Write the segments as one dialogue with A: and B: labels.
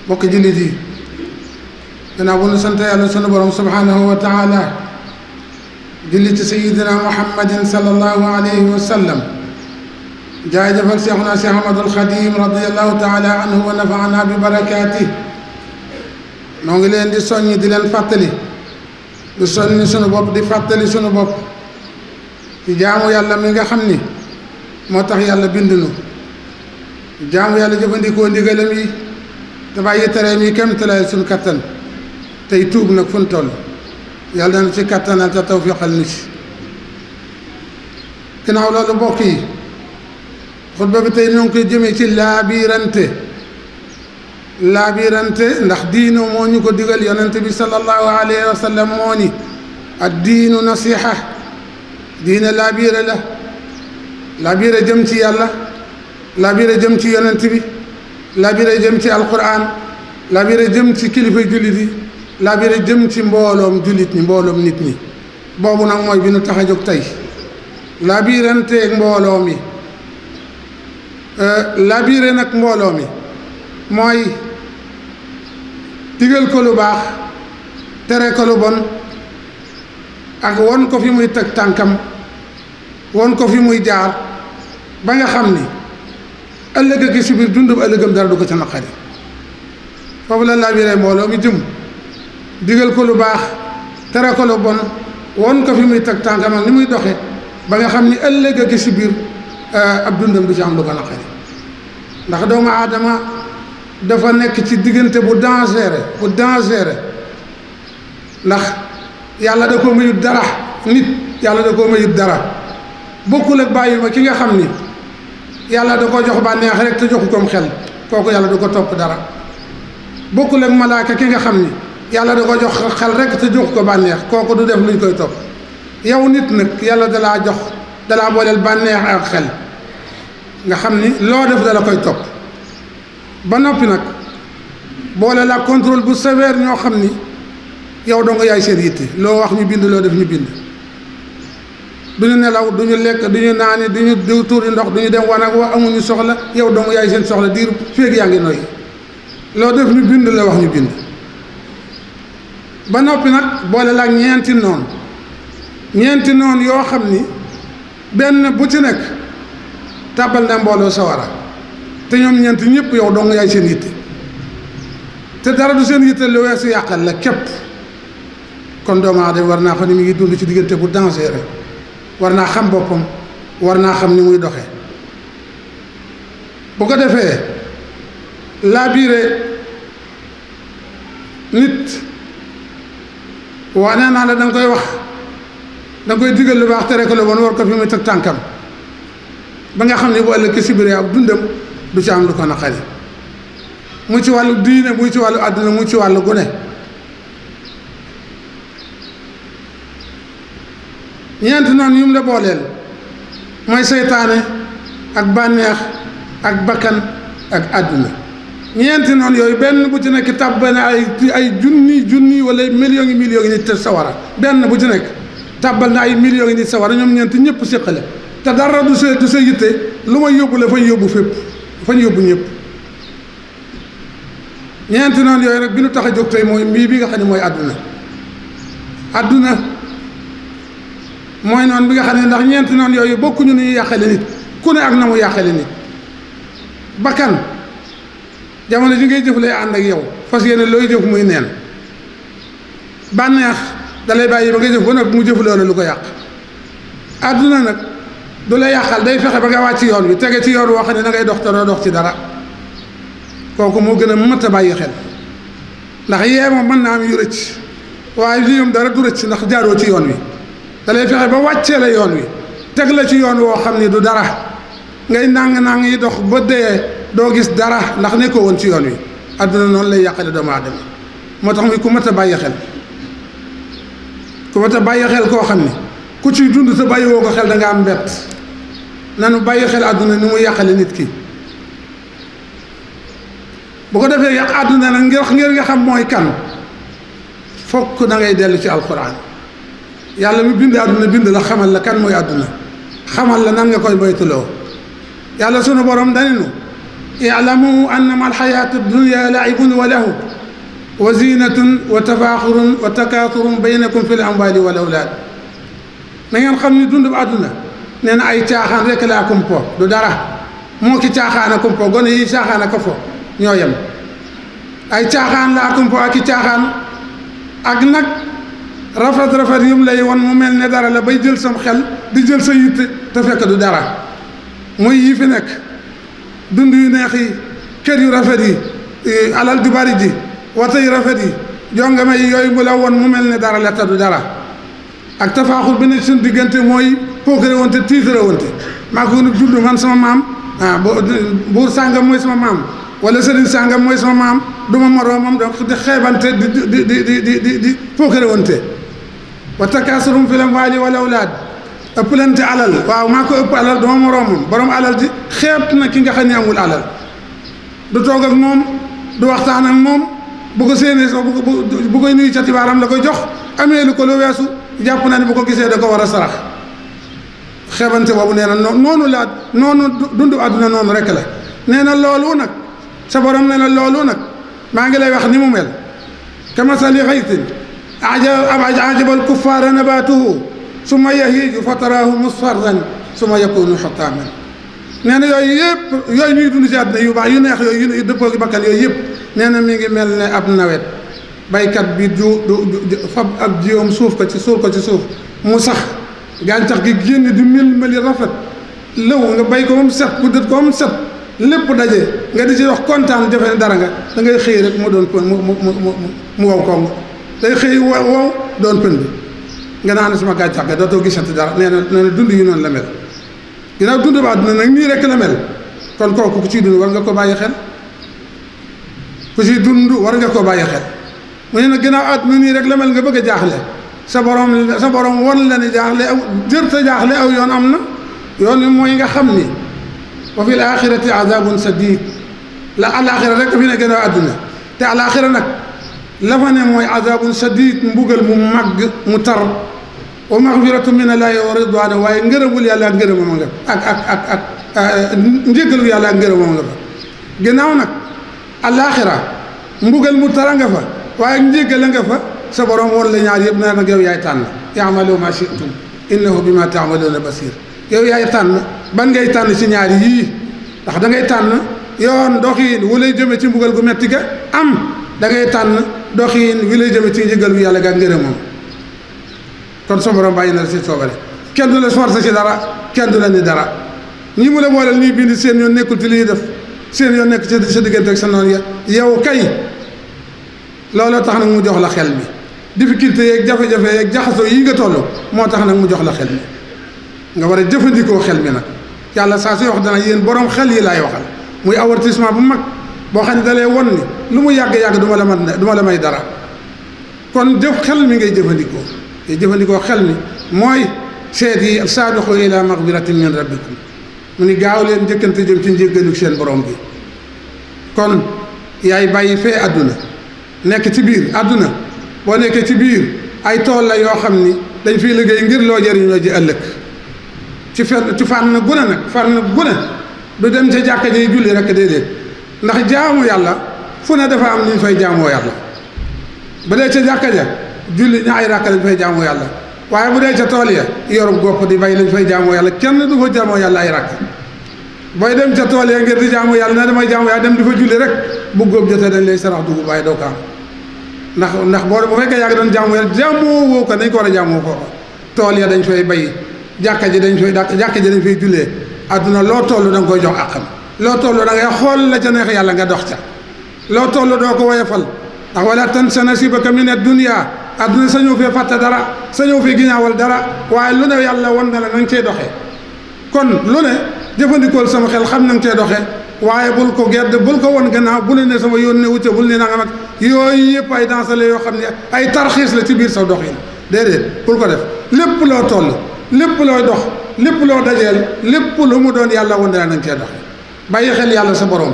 A: bokk jullit yi gannaaw bu nu sant yàlla sunu borom subhanahu wa taala julli ci sayidina muhammadin sallallahu alayhi wa sallam jaajëfal seexuna seex ahmadul xadim radiallahu taala anhu wa nafaana bi barakaati noo ngi leen di soññ di leen fàttali di soññ sunu bopp di fàttali sunu bopp ci jaamu yàlla mi nga xam ni moo tax yàlla bind nu jaamu yàlla jëfandikoo ndigalam yi te bàyyi tereem yi kem talaay suñu kattan tey tuub nag fu nu toll yàlla na ci kattanal te tawfiqal ni ci ginnaaw loolu mbokk yi xutba bi tey ñoo ngi koy jëmee ci laabirante ndax diinu moo ñu ko digal yonente bi sallallahu alayhi wa sallam moo ni ad diinu nasiha diine laabire la laabire jëm ci yàlla laabire jëm ci yonent bi laabire jëm ci alquran laabire jëm ci kilifa jullit yi laabire jëm ci mbooloom jullit ñi mbooloom nit ñi boobu nag mooy bi nu tax a jóg tey laabiranteeg mbooloo mi laabire nag mbooloo mi mooy digal ko lu baax tere ko lu bon ak won ko fi muy teg tànkam won ko fi muy jaar ba nga xam ni ëllëg gi si biir dundum ëllëgam dara du ko ca naqari foofu la laabire mbooloo mi jëm digal ko lu baax tere ko lu bon won ko fi muy teg tànkam ak ni muy doxe ba nga xam ni ëllëg gi si biir ab dundam du ci am lu ko naqari ndax doomu aadama dafa nekk ci diggante bu dangereux ndax yàlla da koo mayut dara nit yàlla da koo mayut dara bokkul ak bàyyi ma ki nga xam ni yàlla da ko jox bànneex rek te joxu koom xel kooku yàlla du ko topp dara bokkul ak malaaka ki nga xam ni yàlla da ko jox xel rek te joxu ko bànneex kooku du def luñ koy topp yow nit nag yàlla dalaa booleel bànneex ak xel nga xam ni loo def dala koy topp ba noppi nag boole la contrôle bu sévère ñoo xam ni yow dong yaay seen yitte loo wax ñu bind loo def ñu bind duñu nelaw duñu lekk duñu naani duñu diw tuuri ndox duñu dem wanag wa amuñu soxla yow dong yaay seen soxla diir féeg yaa ngi noyyi loo def ñu bind la wax ñu bind ba noppi nag boole la ak ñeenti noon yoo xam ni benn bu ci nekk tàbbal na mbooloo sawara te ñoom ñeenti ñëpp yow dong yaay seen yitte te dara du seen yitte lu weesu yàqal la képp kon doomu aadama war naa xam ni mi ngi dund ci diggante bu dangereux war naa xam boppam war naa xam ni muy doxee bu ko defee laabire nit waa nee naa la da nga koy wax da nga koy digal lu baax tere ko lu bon war ko fi muy teg tànkam ba nga xam ne bu ëllëg si biir ab dundam du ci am lu ko naqari mu ci wàllu diine mu ci wàllu àdduna mu ci wàllu gune ñeent noonu yu mu la booleel mooy seytaane ak bànneex ak bakkan ak àdduna ñeenti noonu yooyu benn bu ci nekk tàbb na ay junni wala millions yi nit te sawara benn bu ci nekk tàbbal na ay millions yi nit sawara ñoom ñeenti ñëpp séqale te dara du sa yitte lu may yóbbu la fañ yóbbu fépp fañ yóbbu ñëpp ñeenti noonu yooyu nag bi nu tax a jóg tey mooy mbii bi nga xam ne mooy àdduna mooy noonu bi nga xam ne ndax ñeenti noonu yooyu bokkuñu ni ñuy yàqale nit ku ne ak na mu yàqale nit bakkan jamono ji ngay jëf lay ànd ak yow fas yéene looy jëf muy neen bànneex dalay bàyyi ba nga jëf ba nag mu jëf loola lu ko yàq àdduna nag du la yàqal day fexe ba nga wàcc yoon wi tege ci yoon woo xam ne da ngay dox te doo dox ci dara kooku moo gën a mat a bàyyi xel ndax yee moom mën naa am yu rëcc waaye lii moom dara du rëcc ndax jaaroo ci yoon wi da lay fexe ba wàccee la yoon wi teg la ci yoon woo xam ne du dara ngay nàng yi dox ba dee doo gis dara ndax nekkoo woon ci yoon wi àdduna noonu lay yàqale doomu aadama moo tax muy ku mat a bàyyi xel ku mat a bàyyi xel koo xam ne ku ciy dund te bàyyi woo ko xel da nga am mbett nanu bàyyi xel àdduna ni muy yàqale nit ki bu ko defee yàq àdduna nag ngir nga xam mooy kan fokk da ngay dellu ci alquran yàlla mi bind àdduna bind la xamal la kan mooy àdduna xamal la nan nga koy moytuloo yàlla sunu borom dani nu i'lamu annama alxayaatu dunya laibun wa lahu wa zinatun wa tafaaxurun wa takaasurun baynakum fi l amwali wal awlaad na ngeen xam ni dund bu àdduna nee na ay caaxaan rek laa kumpo du dara moo ki caaxaan a kumpo gone yi caaxaan a ko fo ñoo yem ay caaxaan laa kumpo ak i caaxaan ak nag rafet yum lay won mu mel ne dara la bay jël sam xel di jël sa yitte te fekk du dara muy yi fi nekk dund yu neex yi kër yu rafet yi alal du bari ji wata yu rafet yi jongama yi yooyu bu la won mu mel ne dara la te du dara ak tafaaxul bi ne suñu diggante mooy pookare wante tiitare wante maa ko dund man sama maam buur sàngam mooy sama maam wala sëriñ sàngam mooy sama maam du ma moroomam donc di xeebante di pookare wante wa takaasurum fil amwaali wal awlaad ëpplante alal waaw maa ko ëpp alal du ma moroomam borom alal ji xeeb na ki nga xam ne amul alal du toog ak moom du waxtaan ak moom bu ko séenee sax bu koy nuyu ca tibaaram la koy jox amee lu ko lu weesu jàpp na ne bu ko gisee da ko war a sarax xeebante boobu nee na noonu la noonu dundu àdduna noonu rek la nee na loolu nag sa borom nee na loolu nag maa ngi lay wax ni mu mel kamasali xaytin ajaba alkuffaara nabaatuhu summa yahiiju fa taraahu musfarran summa yakunu xutaaman nee na yooyu yëpp yooyu ñuy dund ci àdduna yu baax yu neex yooyu yu dëppoo gi bakkan yooyu yëpp nee na mi ngi mel ne ab nawet baykat bi du fab ak jiwam suuf ko ci suuf mu sax gàncax gi génn di mel rafet lëw nga bay ko moom set bu dët ko moom set lépp daje nga di ci wax kontaan defe ne dara nga da ngay xëy rek mu doon mu wow koŋ day xëy wow doon pënd nga naan sama gàncax ga dootoo gisati dara nee na dund yu noonu la mel ginnaaw dund ba àdduna nag nii rek la mel kon kooku ku ciy dund war nga ko bàyyi xel ku ciy dund war nga ko bàyyi xel mu ne nag ginnaaw àdduna nii rek la mel nga bëgg a jaaxle sa borom won la ne jaaxle aw jërta jaaxle aw yoon am na yoon wi mooy nga xam ni wa fil axirati azabun sadid la alaxira rek fi ne ginnaaw àdduna te alaxira nag la fa ne mooy azabun sadid mbugal mu màgg mu tar wa maxfiratu min allahi wa ridwaana waaye ngërëmul yàlla ak ngërëmam nga ak njëgalu yàlla ak ngërëmam nga fa ginnaaw nag alaxira mbugal mu tara nga fa waaye njëgal nga fa sa borom woon la ñaar yëpp na nag yow yaay tànn i'malu ma shi'tum innahu bima ta'maluna basir yow yaay tànn ban ngay tànn ci ñaari yii ndax da ngay tànn yoon doxiin wu lay jëme ci mbugal gu metti ga am da ngay tànn doxiin wi lay jëme ci njëgal gu yàlla ga ngërëmam kon sa borom bàyyi na la si soobare kenn du la forcé ci dara kenn du la ni dara ñi mu la booleel ñuy bind seen yoon nekkul ci li ñuy def seen yoon nekk ci sa diggante ak sa noonu ya yow kay looloo tax nag mu jox la xel mi difficulté yeeg jafe-jafe yeeg jaxasoo yi nga toll moo tax nag mu jox la xel mi nga war a jëfandikoo xel mi nag yàlla saa suy wax dana yéen borom xel yi laay waxal muy avertissement bu mag boo xam ne dalee won ni lu mu yàgg-yàgg du ma la may dara kon xel mi ngay jëfandikoo xel mi mooy seet yi saabiqu ila magfiratin min rabbikum mu ni gaaw leen njëkkante jëm ci njéggalu seen borom bi kon yaay bàyyi fee àdduna nekk ci biir àdduna boo nekkee ci biir ay tool la yoo xam ni dañ fiy liggéey ngir loo jëriñoo ji ëllëg ci fànn gune nag fànn gune du dem ca jàkka ji julli rek déedéet ndax jaamu yàlla fu ne dafa am ni ñu fay jaamoo yàlla bu dee ca jàkka ja julli ña ay ràkk lañ fay jaamoo yàlla waaye bu dee ca tool ya yorub gopp di bay lañ fay jaamoo yàlla kenn du fa jaamoo yàlla ay ràkk booy dem ca tool ya ngir di jaamu yàlla ne damay jaamu yàlla dem di fa julli rek bu góob jotee dañ lay sarax dugub waaye doo ko am ndax bu fekkee yaa ngi doon jaamu yàlla jaamoo woo ko dañ ko war a jaamoo foofa tool ya dañ fay bay jàkka ji dañ fay jullee adduna loo toll da nga koy jox àqam loo toll da ngay xool la ca neex yàlla nga dox ca loo toll doo ko woyofal ndax wala tansa nasibaka min ad-dunya adduna sañoo fee fàtte dara sañoo fee giñaawal dara waaye lu ne yàlla won na la na nga cee doxee kon lu ne jëfandikool sama xel xam na nga cee doxee waaye bul ko gedd bul ko won gannaaw bu ne sama yoon ne wuute bul ne na nga mag yooyu yëpp ay dansale yoo xam ne ay tarxiis la ci biir sa dox yi déedéet bul ko def lépp loo toll lépp looy dox lépp loo dajeel lépp lu mu doon yàlla won na la na nga cee doxee bàyyi xel yàlla sa borom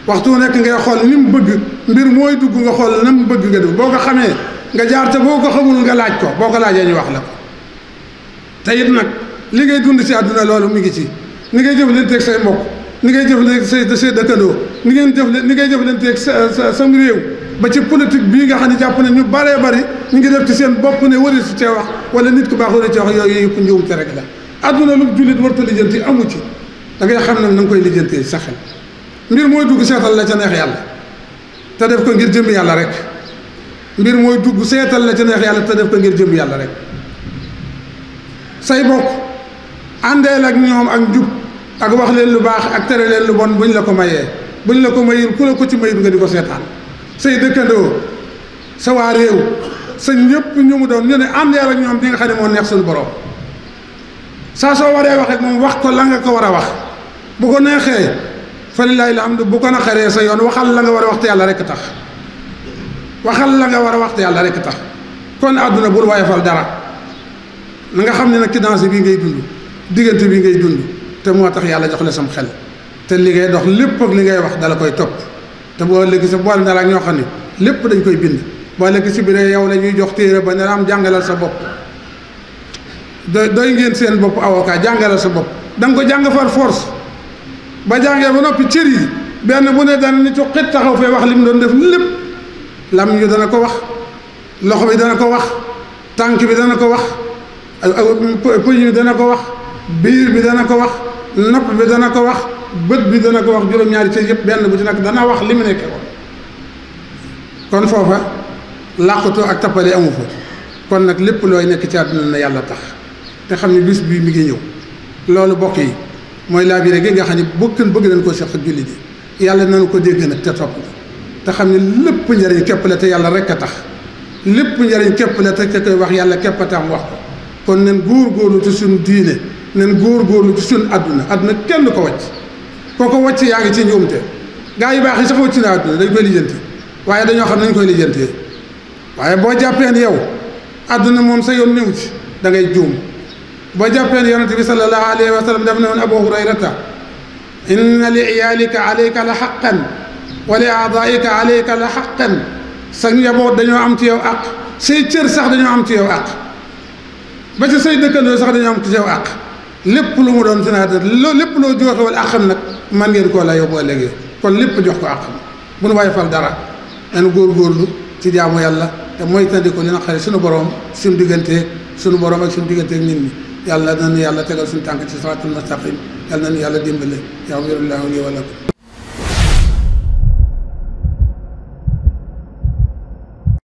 A: waxtu nekk ngay xool ni mu bëgg mbir mooy dugg nga xool na mu bëgg nga dugg boo ko xamee nga jaar te boo ko xamul nga laaj ko boo ko laajee ñu wax la ko te it nag li ngay dund ci àdduna loolu mi ngi ci ni ngay jëflanteeg say mbokk ni ngay jëflanteeg say dëkkandoo ni ngay jëflanteeg sam réew ba ci politique bii nga xam ne jàpp ne ñu baree bari ñu ngi def ci seen bopp ne wari su cee wax wala nit ku baax wari cee wax yooyu yëpp njuumte rek la adduna lu jullit warta lijjanti amu ci da ngay xam nag na nga koy lijjantee sa xel mbir mooy dugg seetal la ca neex yàlla te def ko ngir jëm yàlla rek mbir mooy dugg seetal la ca neex yàlla te def ko ngir jëm yàlla rek say bokk àndeel ak ñoom ak njub ak wax leen lu baax ak tere leen lu bon buñ la ko mayee buñ la ko mayul ku la ko ci mayul nga di ko seetaan say dëkkandoo sa waa réew sa ñëpp ñu mu doon ñu ne àndeel ak ñoom di nga xam ne moo neex suñu borom saa soo waree wax ak moom wax ko la nga ko war a wax bu ko neexee fa lillaahi alhamdu bu ko naqaree sa yoon waxal la nga war a wax te yàlla rek tax waxal la nga war a wax te yàlla rek tax kon àdduna bul wayefal dara na nga xam ne nag ci danger bi ngay dund diggante bi ngay dund te moo tax yàlla jox la sam xel te li ngay dox lépp ak li ngay wax dala koy topp te boo léegi sa boole na la ak ñoo xam ne lépp dañ koy bind boo léegi si biir yow la ñuy jox téere ba ne la am jàngalal sa bopp doy ngeen seen bopp avocat jàngalal sa bopp da nga ko jàng far force ba jàngee ba noppi cër yi benn bu ne dana ni ci xit taxaw fee wax li mu doon def lépp lam yu dana ko wax loxo bi dana ko wax tànk bi dana ko wax pëñ bi dana ko wax biir bi dana ko wax nopp bi dana ko wax bët bi dana ko wax juróom-ñaari cër yëpp benn bu ci nekk dana wax li mu nekkee woon kon foofa làqutoo ak tappale amu fa kon nag lépp looy nekk ci àdduna na yàlla tax te xam ne bis bii mi ngi ñëw loolu bokk yi mooy laabire gi nga xam ne bëgg nañ koo seq ak jullit yi yàlla nañu ko dégg nag te topp te xam ne lépp njëriñ képp la te yàlla rek a tax lépp njëriñ képp la te ka koy wax yàlla képp a tax mu wax ko kon nen góor-góorlu ci suñu diine nen góor-góorlu ci suñu àdduna kenn du ko wàcc koo ko wàcc yaa ngi ci njuumte gaa yu baax yi sax wàcc na àdduna dañ koy lijjanti waaye dañoo xam nañ koy lijjantee waaye boo jàppeen yow àdduna moom sa yoon néew ci da ngay juum boo jàppeen yonente bi sallallahu alayhi wa sallam def na woon abu hurayrata inna li iyaalika alayka la xaqan wa li aadaika alayka la xaqan sa njaboot dañoo am ci yow àq say cër sax dañoo am ci yow àq ba ci say dëkkandoo sax dañoo am ci yow àq lépp lu mu doon sénateur lépp loo joxewal àqam nag man ngeen koo la yow boo léegi kon lépp jox ko àqam bu nu waaye fal dara nañu góorgóorlu ci jaamu yàlla te mooy tandiko li na xare suñu borom suñu digganteeg suñu borom ak suñu digganteeg nit ñi yàlla nañu yàlla tegal suñu tànk ci siraatul mustaqim yàlla nañu yàlla dimbale yaxfirullahu li wa lakum